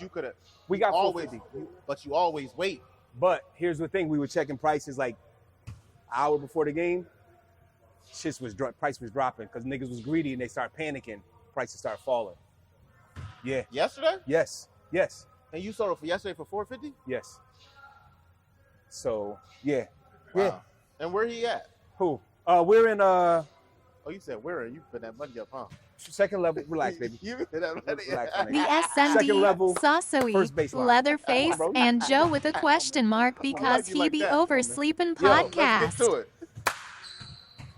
You could have. We got always, 450. but you always wait. But here's the thing: we were checking prices like an hour before the game. Price was dropping because niggas was greedy and they started panicking. Prices started falling. Yeah. Yesterday? Yes. And you sold it for yesterday for $450? Yes. So yeah. Wow. Yeah. And where he at? Who? We're in Oh, you said where? You put that money up, huh? second level. Relax, baby. You put that money Relax, up. nigga. The Second level, SSLJ, first baseline. Leatherface Come on, bro. and Joe with a question mark because you like he be that. oversleep'n Yo, let's get podcast. to it.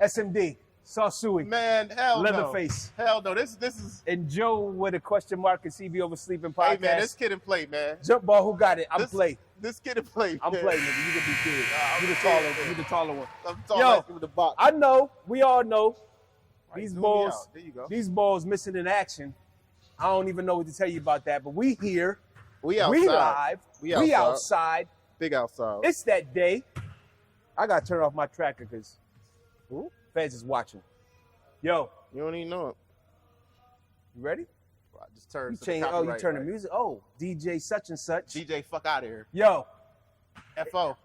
SMD, Saucuey, Man, hell Leatherface. no. Hell no. This is. and Joe with a question mark and CB oversleeping podcast. Hey, man, this kid in play, man. Jump ball, who got it? I'm play. This kid in play. I'm man. play, nigga. You can be kid. I'm You the kid, taller. man. You the taller one. I'm talking Yo, with the box. I know. We all know. Right, These zoom me balls. out. There you go. These balls missing in action. I don't even know what to tell you about that. But we here. We outside. We live. We outside. Big outside. It's that day. I gotta turn off my tracker because feds is watching. Yo, You don't even know it. you ready? I just turned. You change. Oh, you turn the music. Oh, DJ such and such. DJ, fuck out of here. Yo, FO.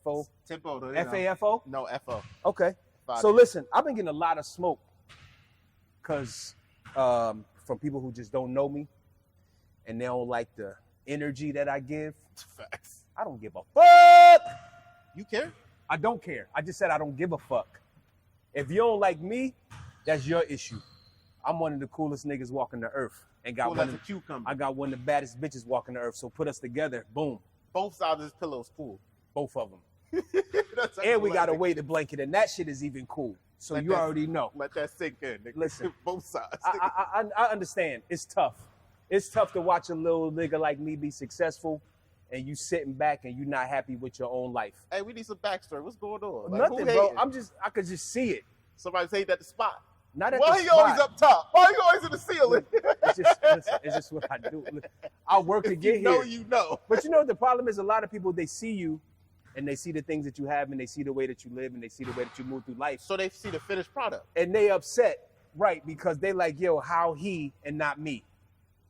FO, Tempo. though, you know. FAFO. No, FO. Okay. Five So days. listen, I've been getting a lot of smoke because from people who just don't know me and they don't like the energy that I give. Facts. I don't give a fuck. You care? I don't care. I just said I don't give a fuck. If you don't like me, that's your issue. I'm one of the coolest niggas walking the earth. And got Cool one as of, a cucumber. I got one of the baddest bitches walking the earth. So put us together. Boom. Both sides of this pillow is cool. Both of them. That's And we got a like, weighted blanket. And that shit is even cool. So Let you that- already know. Let that sink in, nigga. Listen. Both sides. I understand. It's tough. It's tough to watch a little nigga like me be successful and you sitting back and you not happy with your own life. Hey, we need some backstory. What's going on? Like, Nothing, who bro. hating? I could just see it. Somebody's hating at the spot. Not at Why the he spot. always up top? Why he always in the ceiling? It's just, listen, it's just what I do. I work to get you know, here. you know. But you know what the problem is? A lot of people, they see you and they see the things that you have and they see the way that you live and they see the way that you move through life. So they see the finished product. And they upset, right? Because they like, yo, how he and not me.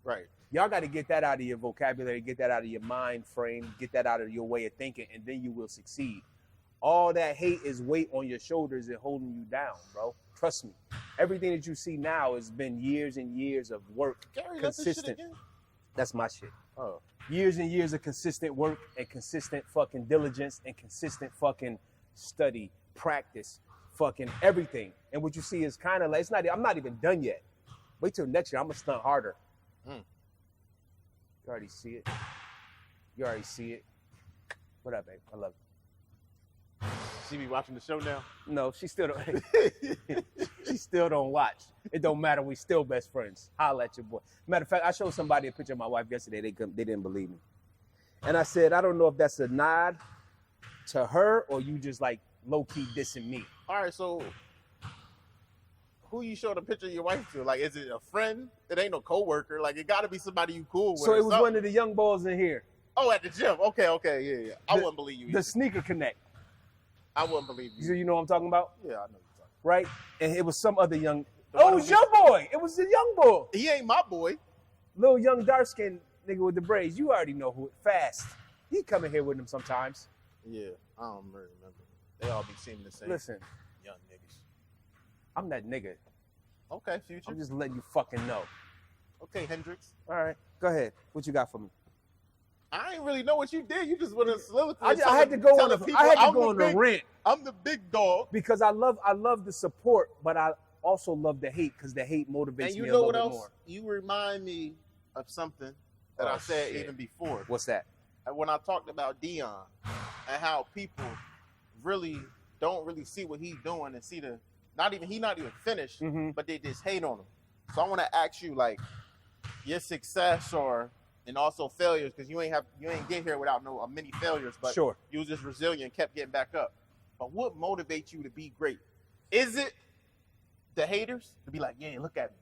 Right. Y'all got to get that out of your vocabulary, get that out of your mind frame, get that out of your way of thinking, and then you will succeed. All that hate is weight on your shoulders and holding you down, bro. Trust me. Everything that you see now has been years and years of work, Gary, that's this shit consistent. again? That's my shit. Oh. Years and years of consistent work and consistent fucking diligence and consistent fucking study, practice, fucking everything. And what you see is kind of like, I'm not even done yet. Wait till next year, I'm gonna stunt harder. You already see it. You already see it. What up, babe? I love you. She be watching the show now? No, she still don't. She still don't watch. It don't matter. We still best friends. Holla at your boy. Matter of fact, I showed somebody a picture of my wife yesterday. They didn't believe me. And I said, I don't know if that's a nod to her or you just like low-key dissing me. All right, so who you showed a picture of your wife to? Like, is it a friend? It ain't no coworker. Like, it got to be somebody you cool with. So or it was something. one of the young boys in here. Oh, at the gym. Okay, yeah. I wouldn't believe you. The either. Sneaker Connect. I wouldn't believe you. So you know what I'm talking about? Yeah, I know what you're talking Right? And it was some other young. The one Oh, it who was your boy. It was the young boy. about. He ain't my boy. Little young dark-skinned nigga with the braids. You already know who. Fast. He come in here with them sometimes. Yeah, I don't really remember. They all be seeming the same. Listen, Young niggas. I'm that nigga. Okay, Future. I'm just letting you fucking know. Okay, Hendrix. All right, go ahead. What you got for me? I ain't really know what you did. You just went to soliloquy. I had to go on a rant I'm the big dog. because I love the support, but I also love the hate because the hate motivates And you me a know little what bit else? more. You remind me of something that Oh, I said shit. even before. What's that? When I talked about Dion and how people really don't really see what he's doing and see the he not even finished, Mhm. but they just hate on him. So I want to ask you, like, your success and also failures, because you ain't get here without many failures, but Sure. you was just resilient, kept getting back up. But what motivates you to be great? Is it the haters to be like, yeah, look at me,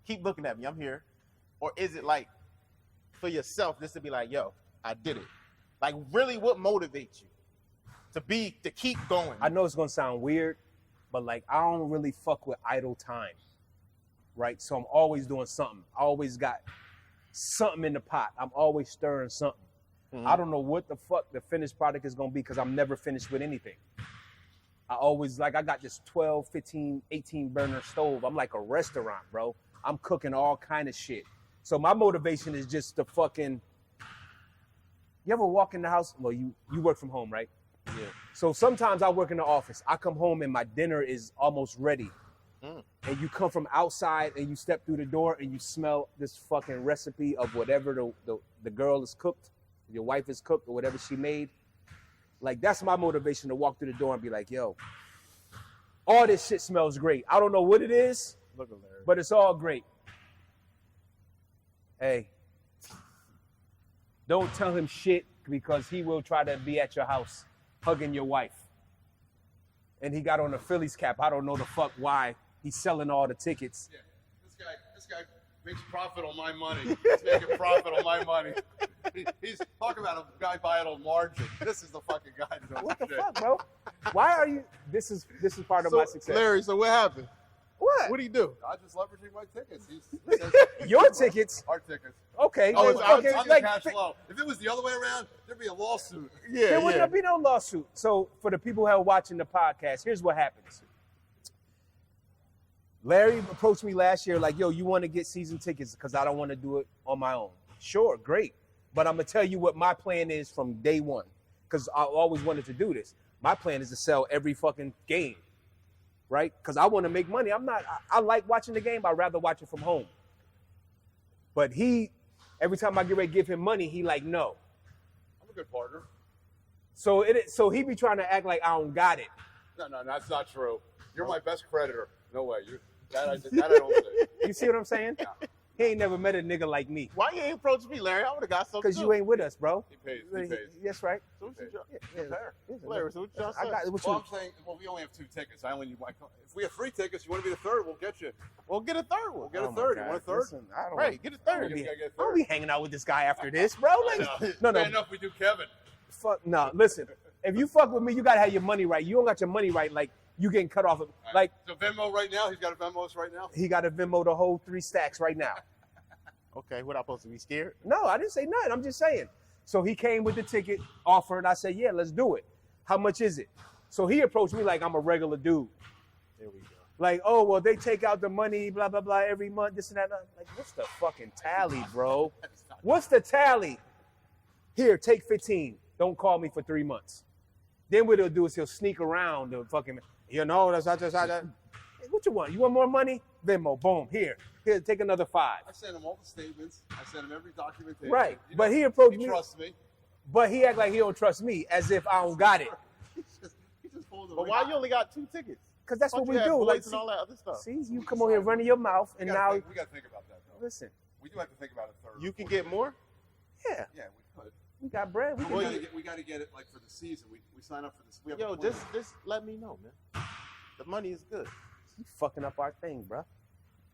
keep looking at me, I'm here, or is it like for yourself just to be like, yo, I did it? Like, really, what motivates you to keep going? I know it's gonna sound weird, but like I don't really fuck with idle time, right? So I'm always doing something. I always got something in the pot. I'm always stirring something. I don't know what the fuck the finished product is going to be because I'm never finished with anything. I always, like, I got this 12, 15, 18 burner stove. I'm like a restaurant, bro. I'm cooking all kind of shit. So my motivation is just to fucking, you ever walk in the house? Well, you work from home, right? Yeah. So sometimes I work in the office. I come home and my dinner is almost ready. And you come from outside and you step through the door and you smell this fucking recipe of whatever the girl is cooked, your wife is cooked or whatever she made. Like, that's my motivation to walk through the door and be like, yo, all this shit smells great. I don't know what it is, but it's all great. Hey, don't tell him shit because he will try to be at your house hugging your wife. And he got on a Phillies cap. I don't know the fuck why. He's selling all the tickets. Yeah, this guy makes profit on my money. He's making profit on my money. He's talking about a guy buying on margin. This is the fucking guy. What the fuck, bro? Why are you? This is part of my success. Larry, so what happened? What? What do you do? I just leveraging my tickets. Your tickets? Our tickets. Okay. Oh, it's okay. I'm Like, cash flow. If it was the other way around, there'd be a lawsuit. there wouldn't be no lawsuit. So for the people who are watching the podcast, here's what happens. Larry approached me last year like, yo, you want to get season tickets because I don't want to do it on my own. Sure, great. But I'm going to tell you what my plan is from day one because I always wanted to do this. My plan is to sell every fucking game, right? Because I want to make money. I like watching the game. I'd rather watch it from home. But every time I get ready to give him money, he like, no. I'm a good partner. So he be trying to act like I don't got it. No, that's not true. You're my best creditor. No way. That I don't say. You see what I'm saying? Yeah. He ain't never met a nigga like me. Why you ain't approached me, Larry? I would have got something. Because you ain't with us, bro. He pays. Yes, right. So what you Yeah. Larry, so what you trying to say? I got what Well, I'm saying, we only have 2 tickets. If we have 3 tickets, you want to be the third, we'll get you. Well, get a third one. We'll get a third. You want a third? Listen, I don't Right, get a third. You gotta get a I third. don't be hanging out with this guy after this, bro. Like, no. Fair enough, we do Kevin. Fuck no. Listen, if you fuck with me, you gotta have your money right. You don't got your money right, like you getting cut off. Like, So Venmo right now, he's got a Venmo us right now? he got to Venmo the whole 3 stacks right now. Okay, what I supposed to be scared? No, I didn't say nothing. I'm just saying. So he came with the ticket offer, and I said, yeah, let's do it. How much is it? So he approached me like I'm a regular dude. There we go. Like, oh, well, they take out the money, blah, blah, blah, every month, this and that. Like, what's the fucking tally, bro? What's the tally? Here, take 15. Don't call me for 3 months. Then what he'll do is he'll sneak around the fucking, what you want? You want more money? Venmo, boom, here, take another 5. I sent him all the statements. I sent him every documentation. Right, but he approached me. He trusts me. But he act like he don't trust me, as if I don't got it. He just pulled the But why you only got 2 tickets? Because that's Why what you we have do. boys Like, and all that other stuff. see, you come over here running your mouth, and now we got to think about that, though. listen. We do have to think about a third. You can get more? Yeah, Yeah, we could. we got bread. We We can got to get it like for the season. We sign up for this. We have Yo, a plan. just let me know, man. The money is good. You fucking up our thing, bro.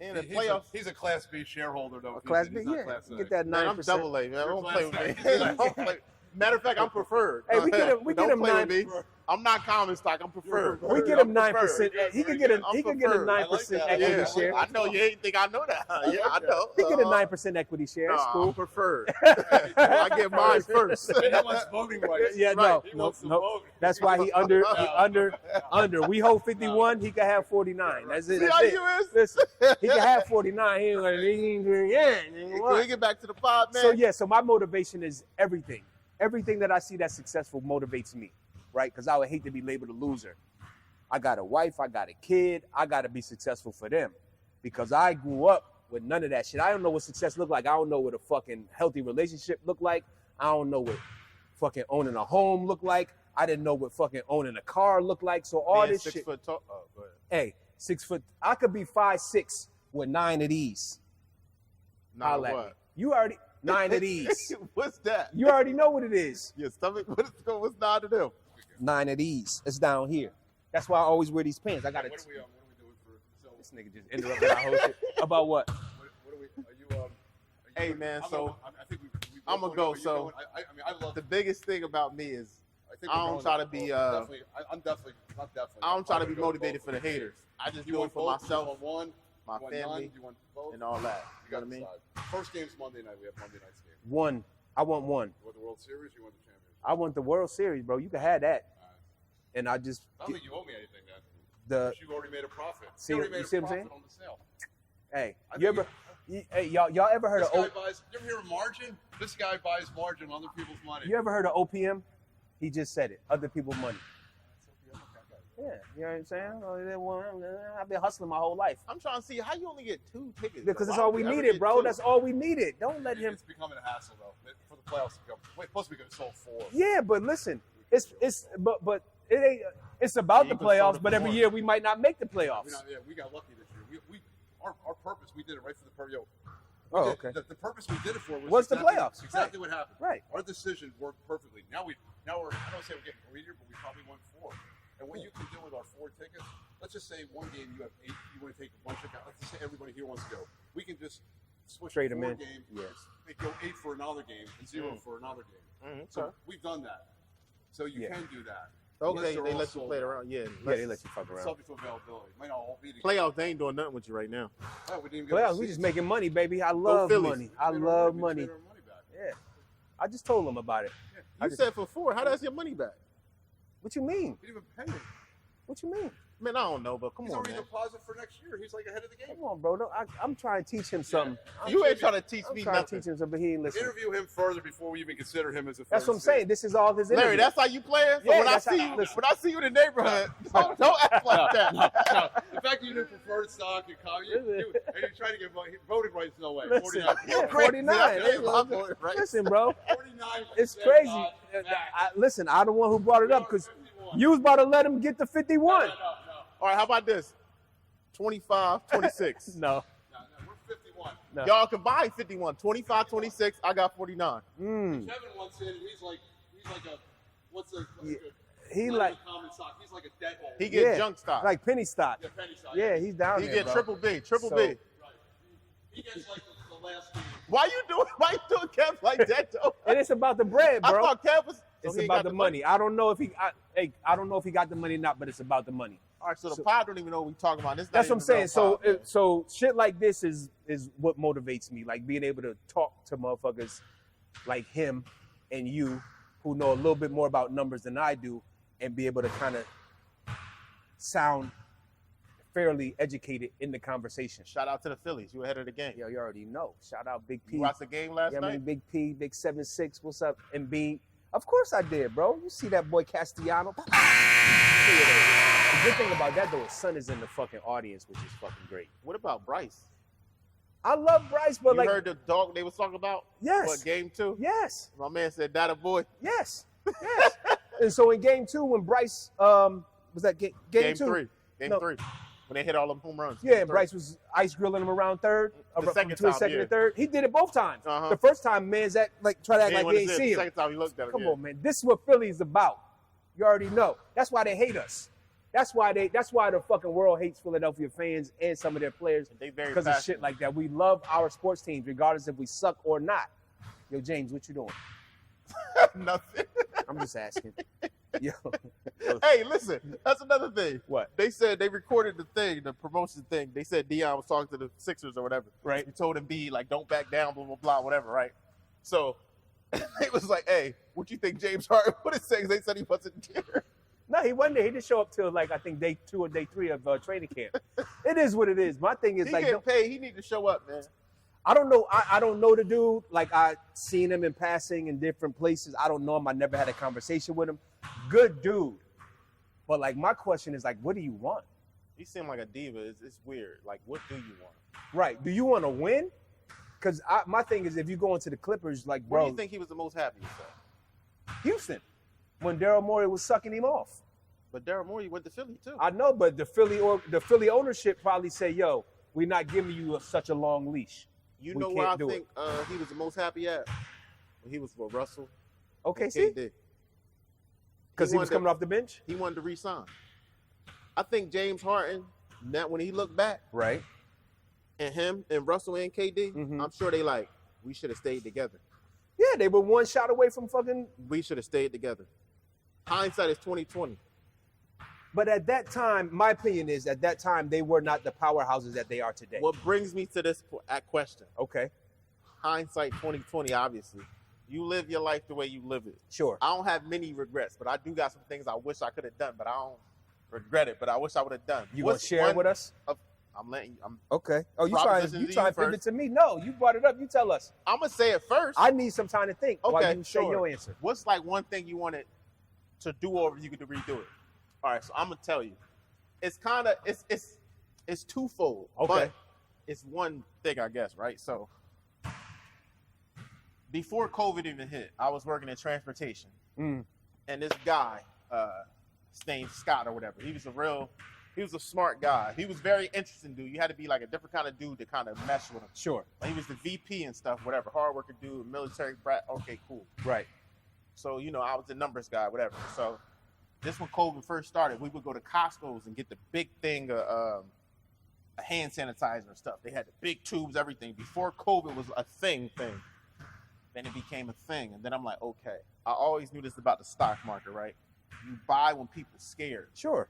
And the He's playoffs. he's a Class B shareholder, though. Class He's B, not yeah. Class You A. get that Man, I'm 9%. double A, man. You're Don't play with me. class Don't play- Matter of fact, I'm preferred. Hey, we get him Don't play 9. with me. I'm not common stock. I'm preferred. We get him I'm 9%. preferred. He could get a I'm he could get a preferred. 9% I like that. equity Yeah, share. I know you ain't think I know that. Yeah, I know. He get a 9% equity share. It's No, I'm cool. preferred. I get mine first. And he wants voting rights. Yeah, Right. He no. wants to vote. That's why he under. We hold 51. He can have 49. That's it. See That's how it. you is? Listen, he can have 49. He ain't Can gonna. we get back to the pod, man? So yeah, so my motivation is everything. Everything that I see that's successful motivates me, right? Because I would hate to be labeled a loser. I got a wife, I got a kid, I got to be successful for them because I grew up with none of that shit. I don't know what success look like. I don't know what a fucking healthy relationship look like. I don't know what fucking owning a home look like. I didn't know what fucking owning a car look like. So all Being this 6 shit. foot tall. Oh, go ahead. Hey, 6 foot. I could be 5'6" with 9 of these. Nah, Holla at me. what? You already 9 of these. What's that? You already know what it is. Your stomach? What's 9 to them? 9 of these. It's down here. That's why I always wear these pants. I got What it. are we doing for? So, This nigga just interrupted our whole shit. About what? what are we? Are you? Hey, man, so I think we I'ma both go, know, but so- you know, I mean, I love. The biggest thing about me is think I we're don't going try to be, definitely. I'm definitely not definitely. I don't try to be I'm gonna go motivated for the kids. haters. I just You do it want for both? myself. You want one? my You want family, none? You want both? and all that. You You know got what I mean? decide. First game's Monday night. We have Monday night's game. One. I want one. You want the World Series? Or you want the championship? I want the World Series, bro. You can have that. All right. And I just I don't think you owe me anything then. the You've already made a profit. See- You already you made see a what I'm saying? profit on the sale. hey, I you think ever hey, y'all ever heard This of guy O- buys. You ever hear of margin? This guy buys margin on other people's money. you ever heard of OPM? He just said it. Other people's money. Yeah, you know what I'm saying? I've been hustling my whole life. I'm trying to see how you only get 2 tickets. Because though. that's Why all would we you ever needed, get bro. 2? That's all we needed. Don't let him. It's becoming a hassle though for the playoffs to come. Wait, plus we could have sold 4. Yeah, but listen, but it ain't. It's about Yeah, the you could sell playoffs. it But for every more. year we might not make the playoffs. We got lucky this year. Our purpose, we did it right for the purpose. Oh, okay. The purpose we did it for was What's the exactly, playoffs? Exactly what happened. Right. Our decision worked perfectly. Now we're. I don't say we're getting greedier, but we probably won 4. And what you can do with our 4 tickets, let's just say one game you have 8. You want to take a bunch of guys. Let's just say everybody here wants to go. We can just switch Trade 4 them in. games. Yes. Make go 8 for another game and 0 for another game. So we've done that. So you Yeah. can do that. Okay, Unless they they're let you all play it sold around. Yeah, Yeah, they let you fuck around. Subject to availability. Might not all be together. Playoffs, they ain't doing nothing with you right now. Oh, we didn't get Playoffs, our we just seats. making money, baby. I love Phillies. money. I We made our love we money. made our money back. Yeah. I just told him about it. I You just- said for 4. How does your money back? What you mean? We didn't even pay him. What you mean? Man, I don't know, but come He's on, already man. deposit for next year. He's like ahead of the game. Come on, bro. I'm trying to teach him something. You ain't trying to teach I'm me trying to nothing. teach him something, but he ain't listening. Interview him further before we even consider him as a. That's what I'm third saying. This is all his interview. Larry, that's how you playing? So Yeah, when I that's see how- you, listen. when I see you in the neighborhood, don't act like that. No, the fact that you did preferred stock and and you're trying to get voted rights, no way. Listen, 49. yeah, 49. Right? Listen, bro. 49. It's crazy. Listen, I'm the one who brought it up because you was about to let him get to 51. No. All right, how about this? 25, 26. No. We're 51. No. Y'all combined 51. 25, 26. I got 49. Mm. Kevin wants in. He's like a what's a Yeah. a He not like a common stock. He's like a dead hole. He get Yeah. junk stock. like penny stock. Yeah, penny stock. Yeah, he's down He there, get bro. triple B. Triple So- B. Right. He gets like the last game. Why you doing Kev like that though? And it's about the bread, I bro. thought Kev was. so It's he ain't about got the money. I don't know if I don't know if he got the money or not, but it's about the money. All right, so the So- pod don't even know what we talking about. This That's what I'm saying. So, So so shit like this is what motivates me. Like being able to talk to motherfuckers like him and you, who know a little bit more about numbers than I do, and be able to kind of sound fairly educated in the conversation. shout out to the Phillies. You ahead of the game. Yo, you already know. Shout out Big P. You watched the game last Yeah, I night? mean Big P, Big 7'6". What's up, Embiid? Of course I did, bro. You see that boy Castellano? The good thing about that though, his son is in the fucking audience, which is fucking great. What about Bryce? I love Bryce, but You like, heard the dog they was talking about? yes, What, game 2? yes, My man said, that a boy. yes, yes. And so in game 2, when Bryce, was that game Game 2? 3. Game No. 3. When they hit all them home runs. Yeah, Game and 3. Bryce was ice grilling him around third, second between time, second yeah. and third. He did it both times. Uh-huh. The first time, man's act like try to act like when he it's ain't in, see the him. second time he looked at him. Come yeah. on, man. This is what Philly's about. You already know. That's why they hate us. That's why the fucking world hates Philadelphia fans and some of their players They very because of passionate. shit like that. We love our sports teams regardless if we suck or not. Yo, James, what you doing? Nothing. I'm just asking. Yo. Hey, listen, that's another thing. What? They said they recorded the thing, the promotion thing. They said Dion was talking to the Sixers or whatever. Right. He told him be like, don't back down, blah, blah, blah, whatever, right? So it was like, hey, what you think James Harden would have said? 'Cause they said he wasn't there. No, he wasn't there. He didn't show up till like I think day 2 or day 3 of training camp. It is what it is. My thing is He like getting paid. He need to show up, man. I don't know. I don't know the dude. Like I seen him in passing in different places. I don't know him. I never had a conversation with him. Good dude. But like my question is like, what do you want? He seemed like a diva. It's weird. Like, what do you want? Right. Do you want to win? Because my thing is if you go into the Clippers, like Where bro, do you think he was the most happy with? Houston, when Daryl Morey was sucking him off. But Daryl Morey went to Philly, too. I know, but the Philly ownership probably say, yo, we're not giving you such a long leash. You We know where I can't do think he was the most happy at? When he was with Russell. Okay, and see? KD. Because he was wanted coming off the bench? He wanted to re-sign. I think James Harden, that when he looked back, Right. and him and Russell and KD, Mhm. I'm sure they like, we should have stayed together. Yeah, they were one shot away from fucking. We should have stayed together. Hindsight is 2020. But at that time, my opinion is at that time, they were not the powerhouses that they are today. What brings me to this question? Okay. Hindsight 2020, obviously. You live your life the way you live it. Sure. I don't have many regrets, but I do got some things I wish I could have done, but I don't regret it, but I wish I would have done. You gonna share it with us? I'm letting you. Okay. Oh, you trying to pivot to me? No, you brought it up. You tell us. I'm gonna say it first. I need some time to think while you say your answer. What's like one thing you wanted to do over you could redo it? All right, so I'm gonna tell you. It's kind of it's twofold. Okay. But it's one thing, I guess, right? So before COVID even hit, I was working in transportation, and this guy, his name's Scott or whatever. He was a smart guy. He was very interesting dude. You had to be like a different kind of dude to kind of mesh with him. Sure. Like he was the VP and stuff, whatever. Hard worker dude, military brat. Okay, cool. Right. So, you know, I was the numbers guy, whatever. So this when COVID first started, we would go to Costco's and get the big thing of a hand sanitizer and stuff. They had the big tubes, everything. Before COVID was a thing. Then it became a thing. And then I'm like, okay. I always knew this about the stock market, right? You buy when people scared. Sure.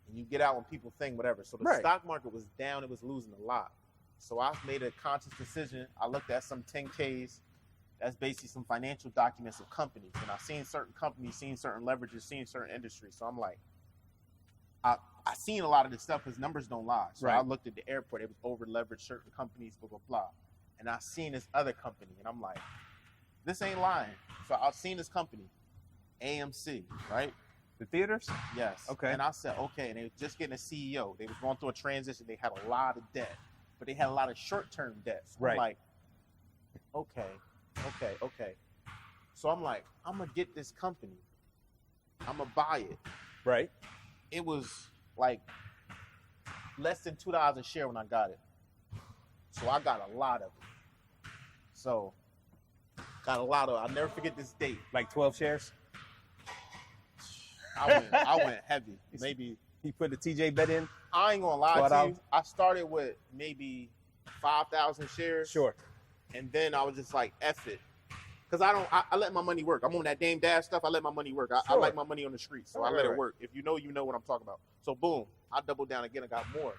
And you get out when people think whatever. So the stock market was down. It was losing a lot. So I made a conscious decision. I looked at some 10Ks. That's basically some financial documents of companies. And I've seen certain companies, seen certain leverages, seen certain industries. So I'm like, I seen a lot of this stuff because numbers don't lie. So I looked at the airport. It was over leveraged, certain companies, blah, blah, blah. And I seen this other company. And I'm like, this ain't lying. So I've seen this company, AMC, right? The theaters? Yes. Okay. And I said, okay. And they were just getting a CEO. They was going through a transition. They had a lot of debt. But they had a lot of short-term debts. So I'm like, okay. So I'm like, I'm going to get this company. I'm going to buy it. Right. It was like less than $2 a share when I got it. So I got a lot of it. So got a lot of it. I'll never forget this date. Like 12 shares? I went heavy. Maybe. You put the TJ bet in? I ain't going to lie to you. I started with maybe 5,000 shares. Sure. And then I was just like, F it. Because I let my money work. I'm on that Dame Dash stuff. I let my money work. I like my money on the street. So I let it work. If you know what I'm talking about. So boom, I doubled down again. I got more.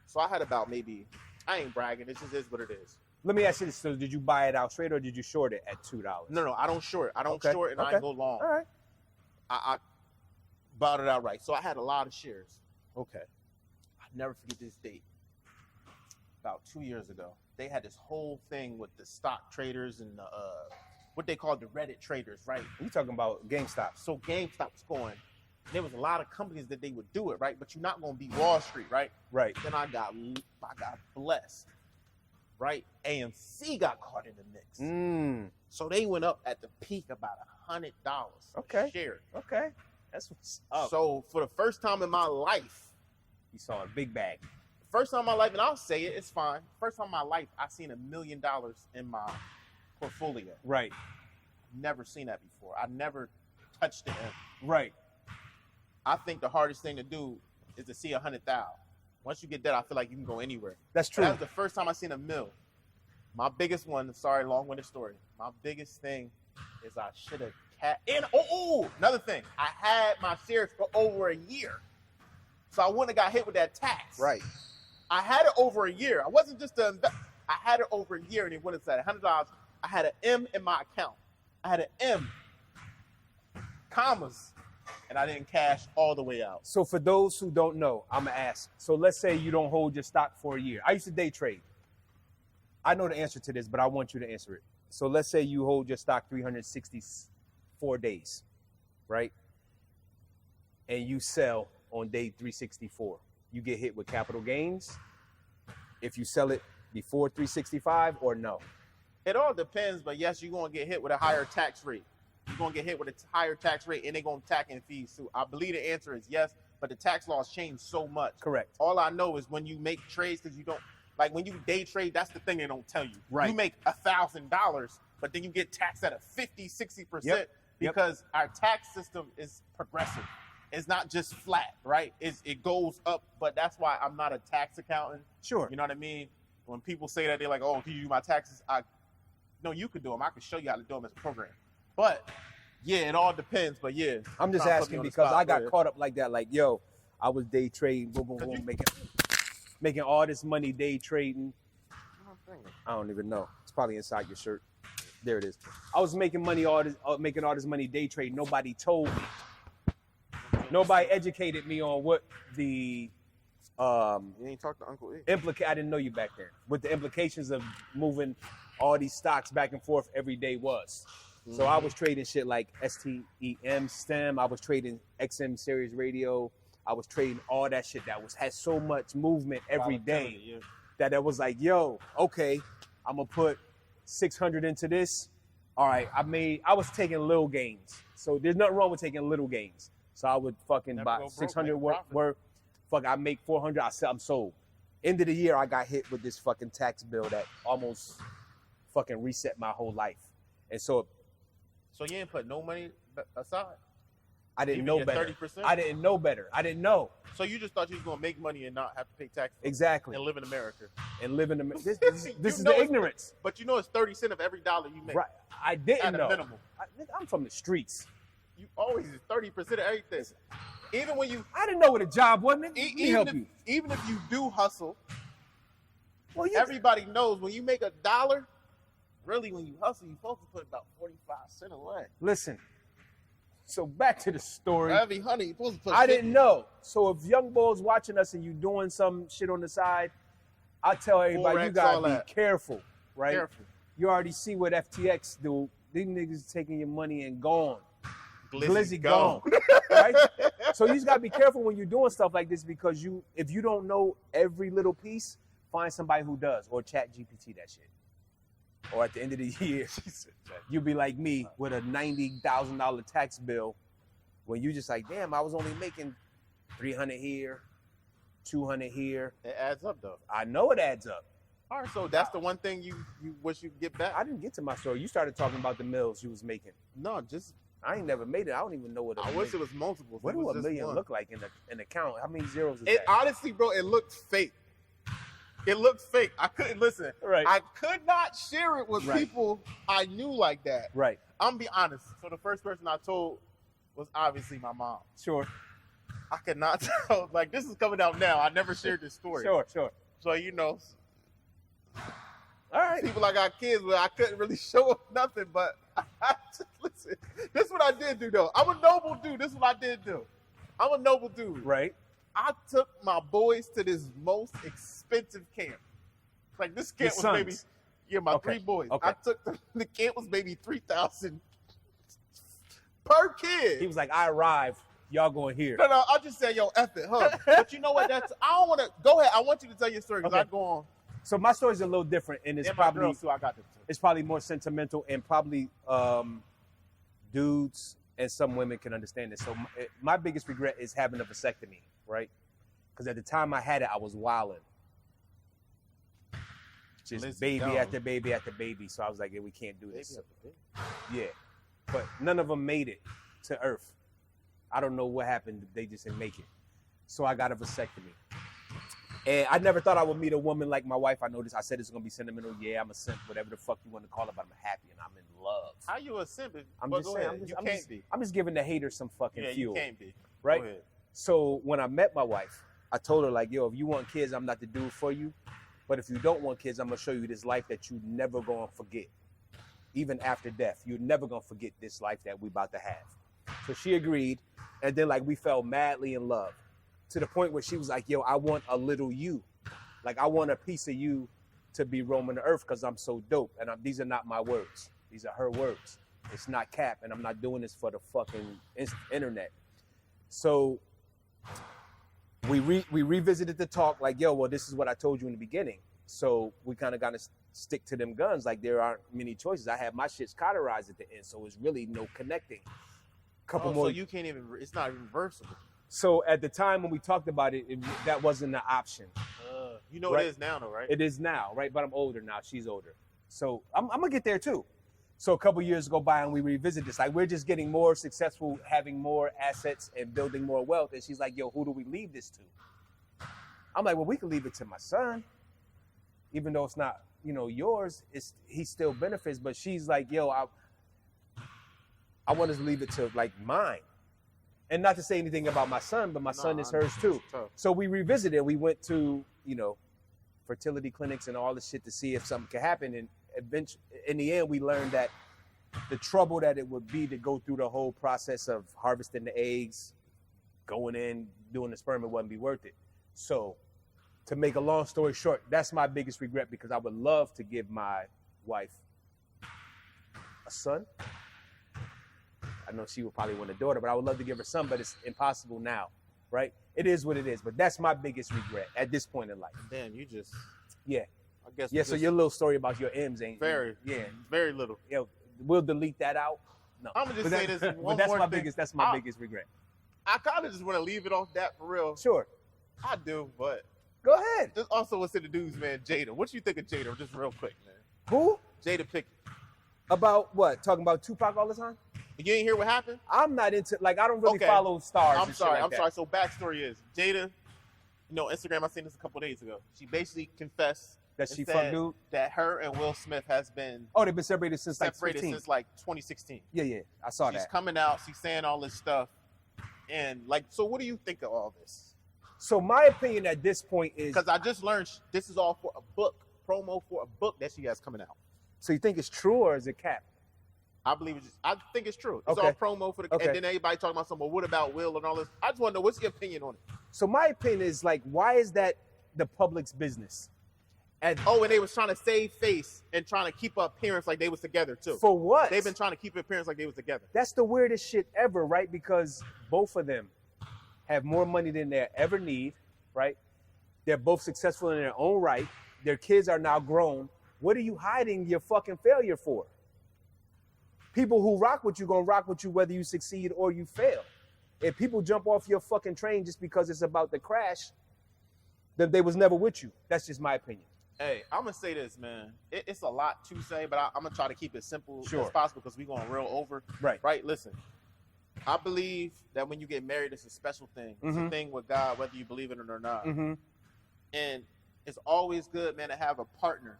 So I had about maybe, I ain't bragging. It just is what it is. Let me ask you this. So did you buy it out straight or did you short it at $2? No, I don't short. I don't short and I ain't go long. All right. I bought it outright. So I had a lot of shares. Okay. I'll never forget this date. About 2 years ago. They had this whole thing with the stock traders and the, what they call the Reddit traders, right? You talking about GameStop. So GameStop was going. There was a lot of companies that they would do it, right? But you're not going to be Wall Street, right? Right. Then I got blessed, right? AMC got caught in the mix. So they went up at the peak about $100 a share. Okay. That's what's up. So for the first time in my life, you saw a big bag. First time in my life, and I'll say it, it's fine. First time in my life, I seen $1 million in my portfolio. Right. Never seen that before. I never touched it. Right. I think the hardest thing to do is to see 100,000. Once you get that, I feel like you can go anywhere. That's true. That was the first time I seen $1 million. My biggest one, sorry, long-winded story. My biggest thing is I should have another thing. I had my shares for over a year. So I wouldn't have got hit with that tax. Right. I had it over a year. I wasn't just I had it over a year, and it would have said $100. I had an M in my account. I had an M, commas, and I didn't cash all the way out. So for those who don't know, I'm going to ask. So let's say you don't hold your stock for a year. I used to day trade. I know the answer to this, but I want you to answer it. So let's say you hold your stock 364 days, right? And you sell on day 364. You get hit with capital gains if you sell it before 365 or no? It all depends, but yes, you're going to get hit with a higher tax rate. You're going to get hit with a higher tax rate, and they're going to tack in fees too. I believe the answer is yes, but the tax laws change so much. Correct. All I know is when you make trades, because you don't, like when you day trade, that's the thing they don't tell you. Right. You make $1,000, but then you get taxed at a 50-60% because our tax system is progressive. It's not just flat, right? It goes up, but that's why I'm not a tax accountant. Sure. You know what I mean? When people say that, they're like, oh, can you do my taxes? No, you can do them. I can show you how to do them as a program. But Yeah, it all depends, but yeah. I'm just Trying to put me asking on the because spot, I got yeah. caught up like that. Like, yo, I was day trading, boom, boom, boom, making all this money day trading. I don't even know. It's probably inside your shirt. There it is. I was making money making all this money day trading. Nobody told me. Nobody educated me on what the You ain't talked to Uncle E. I didn't know you back then. What the implications of moving all these stocks back and forth every day was. So I was trading shit like STEM. I was trading XM Series Radio. I was trading all that shit that had so much movement every day that it was like, yo, okay, I'm gonna put 600 into this. All right, I was taking little gains. So there's nothing wrong with taking little gains. So I would fucking buy 600 worth. Fuck, I make 400. I'm sold. End of the year, I got hit with this fucking tax bill that almost fucking reset my whole life. And so you ain't put no money aside? I didn't Even know your better. 30%? I didn't know better. I didn't know. So you just thought you was gonna make money and not have to pay taxes? Exactly. And live in America. And live in the this is know the it's- ignorance. But you know it's 30 cents of every dollar you make. Right. I didn't At a know. minimum. I'm from the streets. You always is 30% of everything. Even when you I didn't know what a job was. Let me help you. even if you do hustle, Well, everybody knows when you make $1, really when you hustle, you're supposed to put about 45 cents away. Listen. So back to the story. Every honey, you're supposed to put I 50. didn't know. So if young boys watching us and you doing some shit on the side, I tell everybody you Forex, gotta all be that. careful, right? Careful. You already see what FTX do. These niggas taking your money and gone. Glizzy gone. Right? So you just gotta be careful when you're doing stuff like this because if you don't know every little piece, find somebody who does or chat GPT that shit. Or at the end of the year, you'll be like me with a $90,000 tax bill when you just like, damn, I was only making 300 here, 200 here. It adds up though. I know it adds up. All right, so that's the one thing you wish you could get back? I didn't get to my story. You started talking about the mills you was making. No, just I ain't never made it. I don't even know what I wish it was multiple. What It do was a just million one. look like in an account? How many zeros is It that? honestly, bro, it looked fake. It looked fake. I couldn't listen. Right. I could not share it with Right. people I knew like that. Right. I'm gonna be honest. So the first person I told was obviously my mom. Sure. I could not tell. Like this is coming out now. I never shared this story. Sure. So you know, All right. people I got kids with, I couldn't really show up nothing. But listen, this is what I did do though. I'm a noble dude. This is what I did do. I'm a noble dude. Right. I took my boys to this most expensive camp. Like this camp Your was maybe, sons? my Okay. 3 boys. Okay. I took them, the camp was maybe $3,000 per kid. He was like, I arrived. Y'all going here. No, I just said, yo, F it, huh? But you know what? I don't want to go ahead. I want you to tell your story because Okay. I go on. So my story's a little different, and it's And my probably girls too. I got them too. it's probably more sentimental, and probably dudes and some women can understand this. So my biggest regret is having a vasectomy, right? Because at the time I had it, I was wilding. Just Lizzie baby gone. after baby after baby. So I was like, yeah, we can't do Baby this. after baby. Yeah. But none of them made it to Earth. I don't know what happened. They just didn't make it. So I got a vasectomy. And I never thought I would meet a woman like my wife. I know this. I said it's going to be sentimental. Yeah, I'm a simp, whatever the fuck you want to call it, but I'm happy and I'm in love. How you a simp? I'm But just go saying. ahead. You can't be. I'm just giving the haters some fucking Yeah, fuel. you can't be. Right? Go ahead. So when I met my wife, I told her like, yo, if you want kids, I'm not the dude for you. But if you don't want kids, I'm gonna show you this life that you never gonna forget. Even after death, you're never gonna forget this life that we about to have. So she agreed, and then like we fell madly in love to the point where she was like, yo, I want a little you. Like I want a piece of you to be roaming the earth because I'm so dope. And these are not my words. These are her words. It's not cap, and I'm not doing this for the fucking internet. So we revisited the talk like, yo, well, this is what I told you in the beginning. So we kind of got to stick to them guns. Like there aren't many choices. I have my shits cauterized at the end, so it's really no connecting. Couple more. So you can't even. It's not reversible. So at the time when we talked about it, that wasn't an option. You know Right. it is now, though, right? It is now, right? But I'm older now. She's older. So I'm gonna get there too. So a couple years go by and we revisit this. Like we're just getting more successful, having more assets and building more wealth. And she's like, yo, who do we leave this to? I'm like, well, we can leave it to my son. Even though it's not, yours, he still benefits. But she's like, yo, I wanted to leave it to like mine. And not to say anything about my son, but my son is hers too. So we revisited. We went to, fertility clinics and all this shit to see if something could happen. And eventually, in the end, we learned that the trouble that it would be to go through the whole process of harvesting the eggs, going in, doing the sperm, it wouldn't be worth it. So to make a long story short, that's my biggest regret, because I would love to give my wife a son. I know she would probably want a daughter, but I would love to give her a son, but it's impossible now, right? It is what it is, but that's my biggest regret at this point in life. Damn, you just... Yeah. I guess... Yeah, so your little story about your M's ain't... Very. Yeah. Very little. Yeah, we'll delete that out. No. I'm going to just say this one but that's more my thing. biggest, biggest regret. I kind of just want to leave it off that for real. Sure. I do, but... Go ahead. Just also what's in the news, man, Jada. What you think of Jada, just real quick, man? Who? Jada Pinkett. About what? Talking about Tupac all the time? You ain't hear what happened? I'm not into, like, I don't really Okay. follow stars. I'm and sorry. shit like I'm that. sorry. So backstory is Jada, Instagram, I seen this a couple days ago. She basically confessed That and she said fucked dude? that her and Will Smith has been Oh, they've been separated since separated like 15. since like 2016. Yeah, I saw She's that. coming out, she's saying all this stuff. And like, so what do you think of all this? So my opinion at this point is... Because I just learned this is all for a book, promo for a book that she has coming out. So you think it's true or is it cap? I think it's true. It's Okay. all promo for the, Okay. and then everybody talking about something, well, what about Will and all this? I just want to know, what's your opinion on it? So my opinion is, like, why is that the public's business? And Oh, and they was trying to save face and trying to keep up appearance like they was together too. for what? They've been trying to keep appearance like they was together. That's the weirdest shit ever, right? Because both of them have more money than they ever need, right? They're both successful in their own right. Their kids are now grown. What are you hiding your fucking failure for? People who rock with you gonna rock with you whether you succeed or you fail. If people jump off your fucking train just because it's about the crash, then they was never with you. That's just my opinion. Hey, I'm gonna say this, man. It's a lot to say, but I'm gonna try to keep it simple Sure. as possible because we're going real over. Right. Right. Listen, I believe that when you get married, it's a special thing. It's a Mhm. thing with God, whether you believe in it or not. Mm-hmm. And it's always good, man, to have a partner,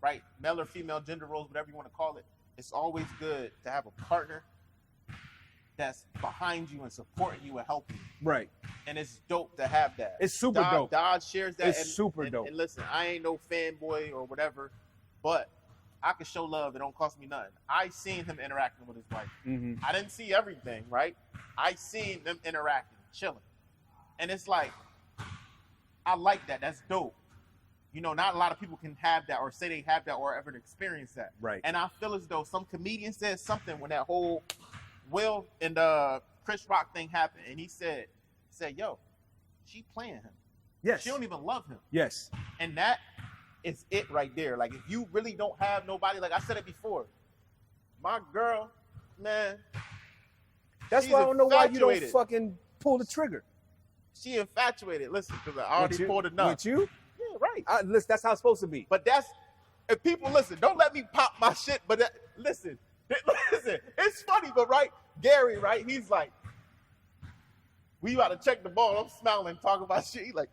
right? Male or female, gender roles, whatever you want to call it. It's always good to have a partner that's behind you and supporting you and helping you. Right. And it's dope to have that. It's super dope. Dodge shares that. It's super dope. And listen, I ain't no fanboy or whatever, but I can show love. It don't cost me nothing. I seen him interacting with his wife. Mm-hmm. I didn't see everything, right? I seen them interacting, chilling. And it's like, I like that. That's dope. Not a lot of people can have that or say they have that or ever experience that. Right. And I feel as though some comedian said something when that whole Will and Chris Rock thing happened. And he said, yo, she playing him. Yes. She don't even love him. Yes. And that is it right there. Like, if you really don't have nobody, like I said it before, my girl, man. That's she's why I don't know why you don't infatuated. fucking pull the trigger. She infatuated. Listen, because I already pulled enough. With you? Yeah, right. Listen, that's how it's supposed to be. But if people listen, don't let me pop my shit. But listen, it's funny, but right, Gary, right? He's like, we about to check the ball. I'm smiling, talking about shit. He's like,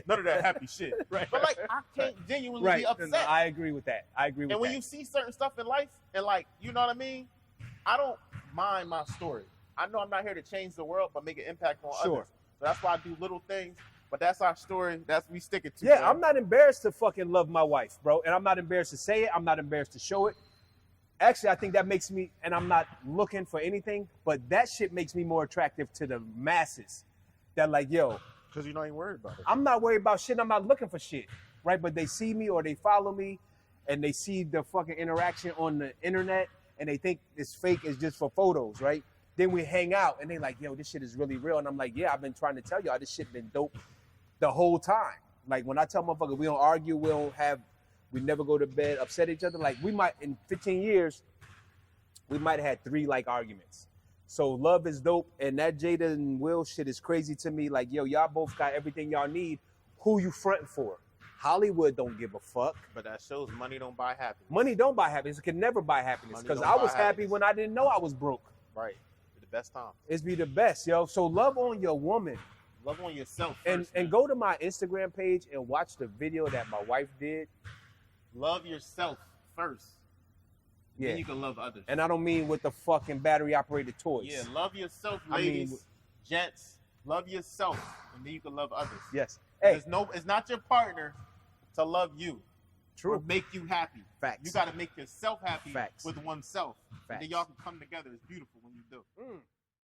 none of that happy shit. Right. But like, I can't genuinely Right. be upset. No, I agree with that. And when you see certain stuff in life, and like, you know what I mean? I don't mind my story. I know I'm not here to change the world, but make an impact on Sure. others. So that's why I do little things. But that's our story. We stick it to. Yeah, man. I'm not embarrassed to fucking love my wife, bro. And I'm not embarrassed to say it. I'm not embarrassed to show it. Actually, I think that makes me, and I'm not looking for anything, but that shit makes me more attractive to the masses. That like, yo, Because you ain't worried about it. I'm not worried about shit. I'm not looking for shit, right? But they see me or they follow me and they see the fucking interaction on the internet and they think it's fake, it's just for photos, right? Then we hang out and they like, yo, this shit is really real. And I'm like, yeah, I've been trying to tell y'all this shit been dope the whole time. Like when I tell motherfuckers we don't argue, we never go to bed, upset each other. Like we might, in 15 years, we might have had 3 like arguments. So love is dope. And that Jada and Will shit is crazy to me. Like, yo, y'all both got everything y'all need. Who you fronting for? Hollywood don't give a fuck. But that shows money don't buy happiness. Money don't buy happiness. It can never buy happiness. Money Because don't I buy was happy happiness. when I didn't know I was broke. Right. The best time. It's be the best, yo. So love on your woman. Love on yourself And first, man. go to my Instagram page and watch the video that my wife did. Love yourself first. Yeah. Then you can love others. And I don't mean with the fucking battery operated toys. Yeah, love yourself, I mean, ladies, gents. Love yourself, and then you can love others. Yes. Hey, It's not your partner to love you. true. Or make you happy. Facts. You got to make yourself happy Facts. with oneself. And Facts. then y'all can come together. It's beautiful when you do.